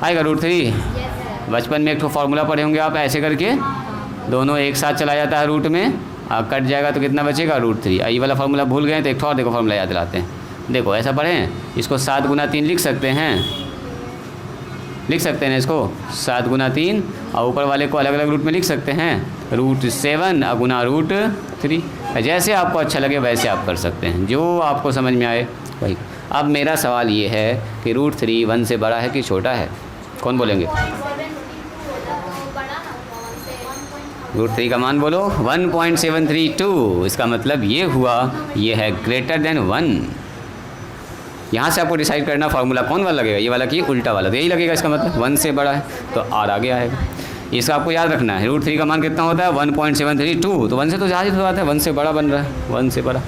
आएगा √3। बचपन में एक तो फार्मूला पढ़े होंगे आप, ऐसे करके दोनों एक साथ चला जाता है रूट में, कट जाएगा तो कितना बचेगा, √3। ये वाला फार्मूला भूल गए तो एक और देखो फार्मूला याद दिलाते हैं, देखो ऐसा पढ़ें, इसको 7 × 3 लिख सकते हैं, लिख सकते हैं इसको 7 गुना 3 और ऊपर वाले को अलग अलग रूट में लिख सकते हैं √7 गुना √3। जैसे आपको अच्छा लगे वैसे आप कर सकते हैं, जो आपको समझ में आए वही। अब मेरा सवाल ये है कि √3 1 से बड़ा है कि छोटा है? कौन बोलेंगे? √3 का मान बोलो 1.732। इसका मतलब ये हुआ ये है ग्रेटर देन 1। यहाँ से आपको डिसाइड करना फार्मूला कौन वाला लगेगा, ये वाला कि उल्टा वाला। तो यही लगेगा इसका मतलब 1 से बड़ा है तो R आगे आएगा। इसका आपको याद रखना है √3 का मान कितना होता है 1.732, तो 1 से तो ज़्यादा ही बात है, 1 से बड़ा बन रहा है, 1 से बड़ा।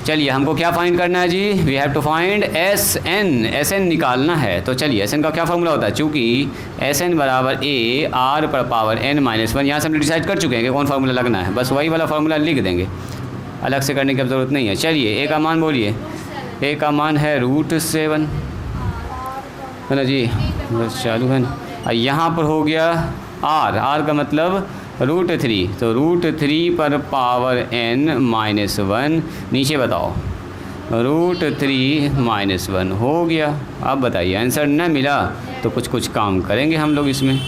चलिए हमको क्या फाइंड करना है जी? We have to find SN निकालना है। तो चलिए SN का क्या फार्मूला होता है? चूँकि SN बराबर A R पर पावर n-1। यहाँ से हमने डिसाइड कर चुके हैं कि कौन फार्मूला लगना है, बस वही वाला फार्मूला लिख देंगे, अलग से करने की अब ज़रूरत नहीं है। चलिए A का मान बोलिए। A का मान है √7 है ना जी, बस चालू है ना। और यहाँ पर हो गया R का मतलब √3, तो √3 पर पावर n-1। नीचे बताओ √3 - 1 हो गया। अब बताइए आंसर न मिला तो कुछ काम करेंगे हम लोग इसमें।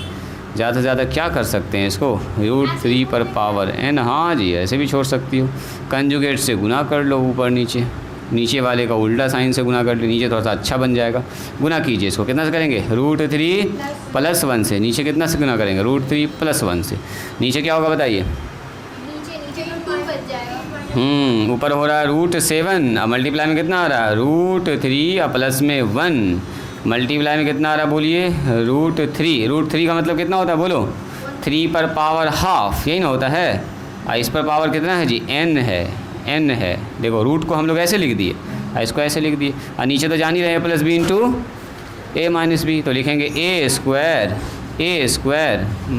ज़्यादा से ज़्यादा क्या कर सकते हैं इसको? √3 पर पावर n, हाँ जी ऐसे भी छोड़ सकती हो, कंजुगेट से गुना कर लो ऊपर नीचे, नीचे वाले का उल्टा साइन से गुना कर लो, नीचे थोड़ा सा अच्छा बन जाएगा। गुना कीजिए इसको, कितना से करेंगे? √3 + 1 से। नीचे कितना से गुना करेंगे? √3 + 1 से। नीचे क्या होगा बताइए? नीचे तो 2 बच जाएगा। ऊपर हो रहा है √7 और मल्टीप्लाई में कितना आ रहा है? √3 और प्लस में 1 मल्टीप्लाई में कितना आ रहा है बोलिए? √3। √3 का मतलब कितना होता है बोलो? 3 पर पावर ½ यही ना होता है। और इस पर पावर कितना है जी? n है। देखो रूट को हम लोग ऐसे लिख दिए और इसको ऐसे लिख दिए, और नीचे तो जान ही रहे हैं +b × a - b, तो लिखेंगे a²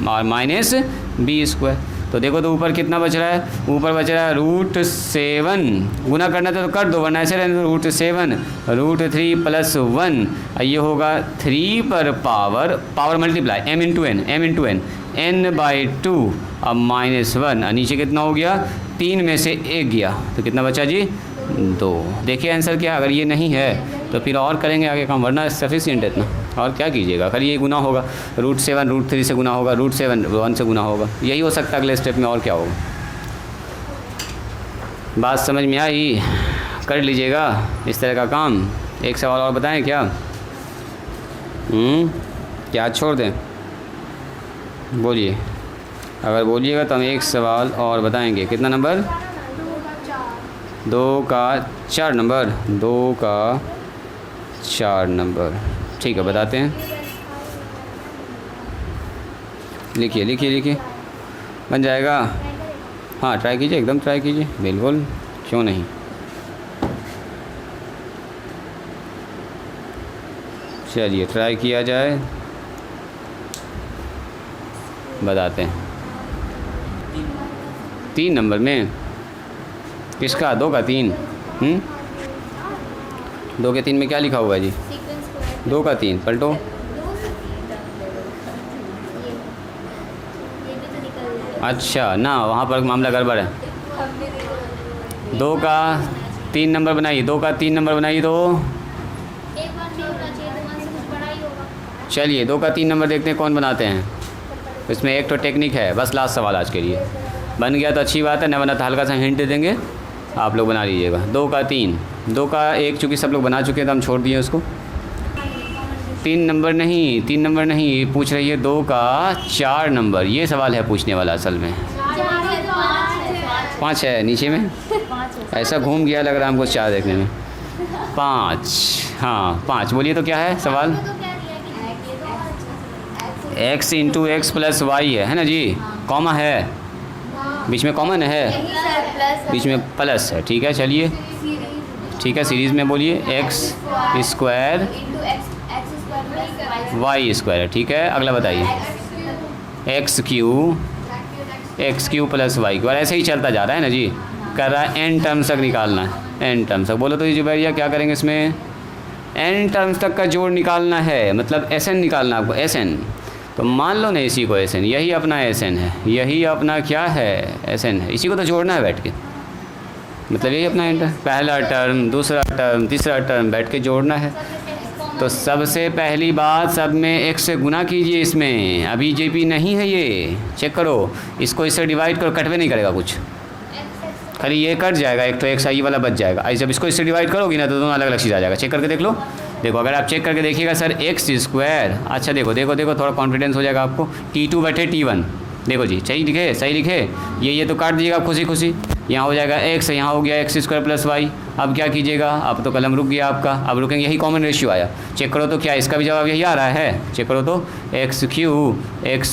और -b²। तो देखो तो ऊपर कितना बच रहा है? ऊपर बच रहा है √7। गुना करना तो कर दो, वरना ऐसे रहने दो। √7 √3 + 1 और ये होगा 3 पर पावर मल्टीप्लाई m × n/2 अब -1 और नीचे कितना हो गया? 3 में से 1 गया तो कितना बचा जी? 2। देखिए आंसर क्या? अगर ये नहीं है तो फिर और करेंगे आगे काम, वरना सफिशिएंट है इतना। और क्या कीजिएगा? अगर ये गुना होगा √7 √3 से गुना होगा, √7 1 से गुना होगा, यही हो सकता है अगले स्टेप में। और क्या होगा? बात समझ में आई? कर लीजिएगा इस तरह का काम। एक सवाल और बताएं क्या? क्या छोड़ दें? बोलिए। अगर बोलिएगा तो हम एक सवाल और बताएंगे। कितना नंबर? 2 का 4 नंबर। 2 का 4 नंबर, ठीक है बताते हैं। लिखिए। बन जाएगा? हाँ ट्राई कीजिए, एकदम ट्राई कीजिए, बिल्कुल क्यों नहीं। चलिए ट्राई किया जाए, बताते हैं। 3 नंबर में किसका? 2 का 3। 2 के 3 में क्या लिखा हुआ है जी? 2 का 3 पलटो। अच्छा ना, वहाँ पर मामला गड़बड़ है। 2 का 3 नंबर बनाइए, 2 का 3 नंबर बनाइए तो चलिए 2 का 3 नंबर देखते हैं कौन बनाते हैं। इसमें एक तो टेक्निक है, बस लास्ट सवाल आज के लिए। बन गया तो अच्छी बात है, न बना तो हल्का सा हिंट दे देंगे, आप लोग बना लीजिएगा। 2 का 3, 2 का 1 चूँकि सब लोग बना चुके हैं तो हम छोड़ दिए उसको। 3 नंबर नहीं पूछ रही है, 2 का 4 नंबर ये सवाल है पूछने वाला असल में। 5 है नीचे में, ऐसा घूम गया लग रहा है हमको 4 देखने में। 5, हाँ 5। बोलिए तो क्या है सवाल? x × x + y है ना जी, कॉमा है बीच में, कॉमन है बीच में प्लस है, ठीक है। चलिए ठीक है, सीरीज़ में बोलिए x² y², ठीक है। अगला बताइए x³ + y², ऐसे ही चलता जा रहा है ना जी। कर रहा है n टर्म्स तक निकालना है, n टर्म्स तक। बोलो तो ये जुबैरिया क्या करेंगे इसमें? n टर्म्स तक का जोड़ निकालना है, मतलब SN निकालना आपको, SN। तो मान लो ना इसी को SN, यही अपना SN है, यही अपना क्या है? SN है। इसी को तो जोड़ना है बैठ के, मतलब यही अपना पहला टर्म, दूसरा टर्म, तीसरा टर्म बैठ के जोड़ना है। तो तो सबसे पहली बात, सब में x से गुना कीजिए। इसमें अभी जीपी नहीं है, ये चेक करो। इसको इससे डिवाइड करो, कटवे नहीं करेगा कुछ, खाली ये कट जाएगा, एक तो एक्स आई वाला बच जाएगा। आई जब इसको इससे डिवाइड करोगी ना तो दोनों अलग अलग चीज़ आ जाएगा। चेक करके देख लो। देखो अगर आप चेक करके देखिएगा सर एक्स स्क्वायर, अच्छा देखो देखो देखो, थोड़ा कॉन्फिडेंस हो जाएगा आपको। T2 बटे T1, देखो जी सही लिखे, सही लिखे। ये तो काट दीजिएगा खुशी खुशी, यहाँ हो जाएगा x, यहाँ हो गया एक्स स्क्वायर प्लस वाई। अब क्या कीजिएगा, अब तो कलम रुक गया आपका, अब रुकेंगे, यही कॉमन रेशियो आया। चेक करो तो क्या इसका भी जवाब यही आ रहा है। चेक करो तो एक्स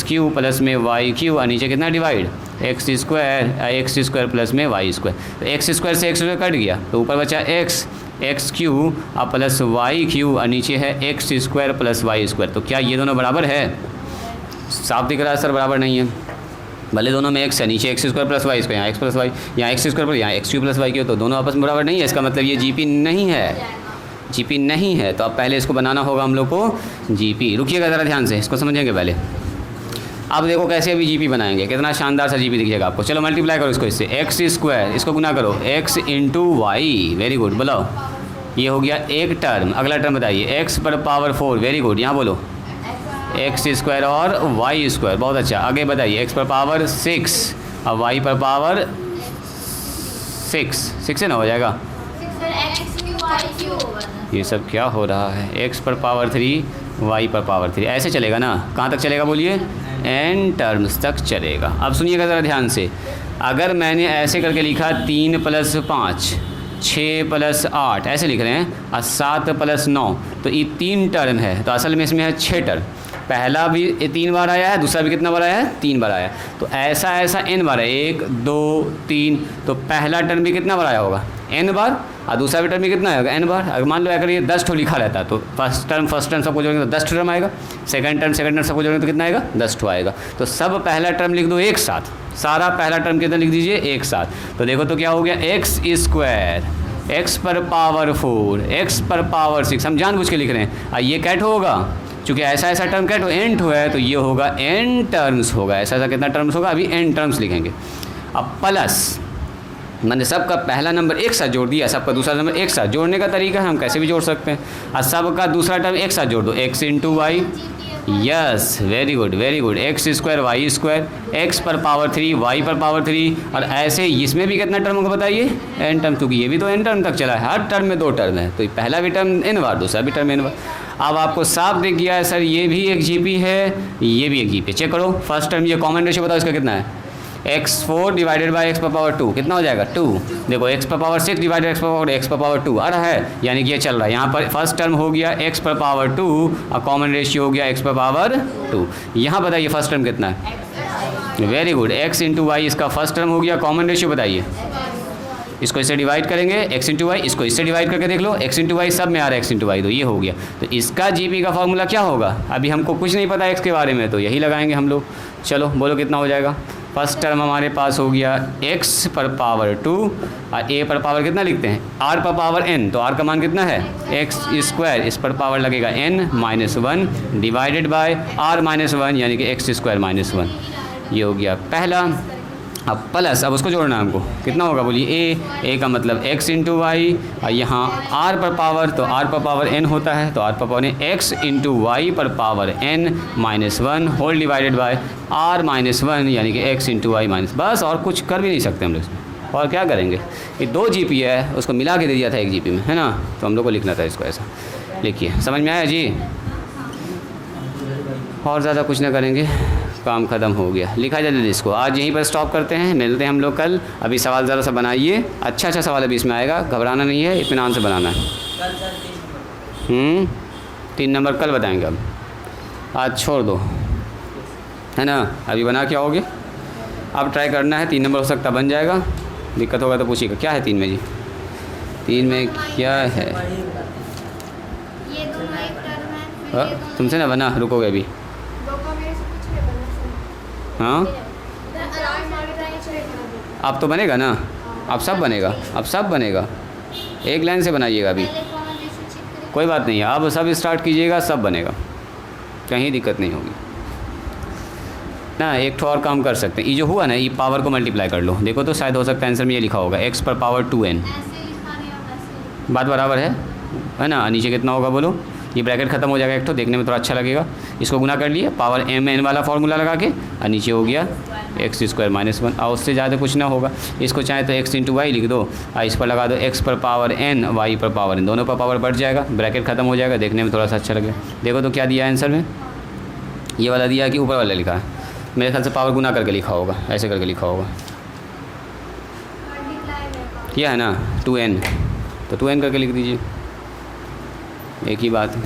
क्यू प्लस में वाई क्यू, और नीचे कितना डिवाइड, एक्स स्क्वायर प्लस में वाई स्क्वायर। तो एक्स स्क्वायर से एक्स स्क्वायर कट गया, तो ऊपर बचा एक्स क्यू और प्लस वाई क्यू, और नीचे है x square plus y square. तो क्या ये दोनों बराबर है? साफ दिख रहा है सर, बराबर नहीं है। भले दोनों में एक्स है, नीचे x square plus y square, यहाँ एक्स प्लस वाई, यहाँ एक्स स्क्वायर प्लस, यहाँ x q plus y q, तो दोनों आपस में बराबर नहीं है। इसका मतलब ये जीपी नहीं है, जीपी नहीं है। तो अब पहले इसको बनाना होगा हम लोग को जीपी। रुकिएगा ज़रा ध्यान से, इसको समझेंगे पहले। अब देखो कैसे अभी जीपी बनाएंगे, कितना शानदार सा जीपी दिखेगा आपको। चलो मल्टीप्लाई करो इसको इससे, एक्स स्क्वायर, इसको गुना करो x into y, very good. बोलो ये हो गया एक टर्म। अगला टर्म बताइए, एक्स पर पावर 4, वेरी गुड। यहाँ बोलो एक्स स्क्वायर और वाई स्क्वायर, बहुत अच्छा। आगे बताइए, एक्स पर पावर 6 और वाई पर पावर 6 से ना हो जाएगा। ये सब क्या हो रहा है, एक्स पर पावर 3 वाई पर पावर 3, ऐसे चलेगा ना? कहाँ तक चलेगा बोलिए? n टर्म्स तक चलेगा। अब सुनिएगा ज़रा ध्यान से, अगर मैंने ऐसे करके लिखा 3 + 5 6 + 8 ऐसे लिख रहे हैं, और 7 + 9, तो ये 3 टर्म है, तो असल में इसमें है 6 टर्म। पहला भी 3 बार आया है, दूसरा भी कितना बार आया है? 3 बार आया है। तो ऐसा n बार है, 1 2 3, तो पहला टर्म भी कितना बार आया होगा? n बार, और दूसरा भी टर्म भी कितना आएगा? n बार। अगर मान लो अगर ये 10 ठो लिखा रहता है, तो फर्स्ट टर्म सबको जोड़ेंगे तो 10 टर्म आएगा, सेकंड टर्म सबको जोड़ेंगे तो कितना आएगा? 10 ठो आएगा। तो सब पहला टर्म लिख दो एक साथ, सारा पहला टर्म कितना लिख दीजिए? एक साथ। तो देखो तो क्या हो गया, एक्स स्क्वायर, एक्स पर पावर 4, एक्स पर पावर 6, हम जानबूझ के लिख रहे हैं। और ये कैट होगा, चूँकि ऐसा टर्म कैट हो, n ठो है, तो ये होगा n टर्म्स होगा। ऐसा कितना टर्म्स होगा? अभी n टर्म्स लिखेंगे। अब प्लस, मैंने सबका पहला नंबर एक साथ जोड़ दिया, सबका दूसरा नंबर एक साथ। जोड़ने का तरीका है, हम कैसे भी जोड़ सकते हैं। और सबका दूसरा टर्म एक साथ जोड़ दो, x into y, yes very good very good, x square y square, x पर पावर 3 वाई पर पावर 3, और ऐसे इसमें भी कितना टर्म होगा बताइए? n टर्म, क्योंकि ये भी तो n टर्म तक चला है, हर टर्म में 2 टर्म है, तो पहला भी टर्म n बार, दूसरा भी टर्म n बार। अब आपको साफ दिख गया है सर, ये भी एक जीपी है, ये भी एक जीपी। चेक करो, फर्स्ट टर्म ये कॉमन रेशियो बताओ इसका कितना है? x4 डिवाइडेड बाई एक्स पर पावर 2 कितना हो जाएगा? 2। देखो एक्स पर पावर 6 डिवाइडेड एक्स पर पावर 2 आ रहा है, यानी कि ये चल रहा है। यहाँ पर फर्स्ट टर्म हो गया एक्स पर पावर 2 और कॉमन रेशियो हो गया एक्स पर पावर 2। यहाँ बताइए फर्स्ट टर्म कितना है? Very good, x into y इसका फर्स्ट टर्म हो गया, कॉमन रेशियो बताइए। इसको इससे डिवाइड करेंगे, x इंटू वाई, इसको इससे डिवाइड करके देख लो, x इंटू वाई सब में आ रहा है x इंटू वाई, तो ये हो गया। तो इसका जीपी का फॉर्मूला क्या होगा? अभी हमको कुछ नहीं पता x के बारे में, तो यही लगाएंगे हम लोग। चलो बोलो कितना हो जाएगा? फर्स्ट टर्म हमारे पास हो गया x पर पावर 2 और a पर पावर कितना लिखते हैं? r पर पावर n, तो r का मान कितना है? x स्क्वायर, इस पर पावर लगेगा n minus 1 divided by r minus 1, यानी कि x स्क्वायर माइनस 1। ये हो गया पहला। अब प्लस, अब उसको जोड़ना है हमको, कितना होगा बोलिए? a का मतलब x इंटू वाई, और यहाँ r पर पावर, तो r पर पावर n होता है, तो r पर पावर x इंटू वाई पर power n minus 1 whole divided by r minus 1, यानी कि x इंटू वाई माइनस। बस और कुछ कर भी नहीं सकते हम लोग, और क्या करेंगे? ये 2 जीपी है, उसको मिला के दे दिया था एक जीपी में, है ना? तो हम लोग को लिखना था इसको ऐसा। लिखिए, समझ में आया जी? और ज़्यादा कुछ ना करेंगे, काम ख़त्म हो गया। लिखा जाए इसको, आज यहीं पर स्टॉप करते हैं, मिलते हैं हम लोग कल। अभी सवाल ज़रा सा बनाइए, अच्छा सवाल अभी इसमें आएगा, घबराना नहीं है, इत्मीनान से बनाना है। 3 नंबर कल बताएंगे, अब आज छोड़ दो, है ना? अभी बना के आओगे, अब ट्राई करना है। 3 नंबर हो सकता बन जाएगा, दिक्कत होगा तो पूछिएगा। क्या है 3 में जी? 3 में क्या है? ये दोनों एक टर्म है, तुमसे ना बना, रुकोगे अभी? हाँ अब तो बनेगा ना, अब सब बनेगा, अब सब बनेगा। एक लाइन से बनाइएगा अभी, कोई बात नहीं है, अब सब स्टार्ट कीजिएगा, सब बनेगा, कहीं दिक्कत नहीं होगी ना। एक ठो और काम कर सकते हैं, ये जो हुआ ना, ये पावर को मल्टीप्लाई कर लो, देखो तो शायद हो सकता है आंसर में ये लिखा होगा x पर पावर 2n। बात बराबर है ना? नीचे कितना होगा बोलो? ये ब्रैकेट खत्म हो जाएगा एक तो, देखने में थोड़ा अच्छा लगेगा। इसको गुना कर लिए, पावर एम एन वाला फार्मूला लगा के, और नीचे हो गया एक्स स्क्वायर माइनस 1, और उससे ज़्यादा कुछ ना होगा। इसको चाहे तो एक्स इंटू वाई लिख दो, और इस पर लगा दो एक्स पर पावर एन, वाई पर पावर एन, दोनों पर पावर बढ़ जाएगा, ब्रैकेट खत्म हो जाएगा, देखने में थोड़ा सा अच्छा लगेगा। देखो तो क्या दिया है आंसर में, ये वाला दिया है कि ऊपर वाला लिखा है? मेरे ख्याल से पावर गुना करके लिखा होगा, ऐसे करके लिखा होगा, किया है ना 2n, तो 2n करके लिख दीजिए, एक ही बात है।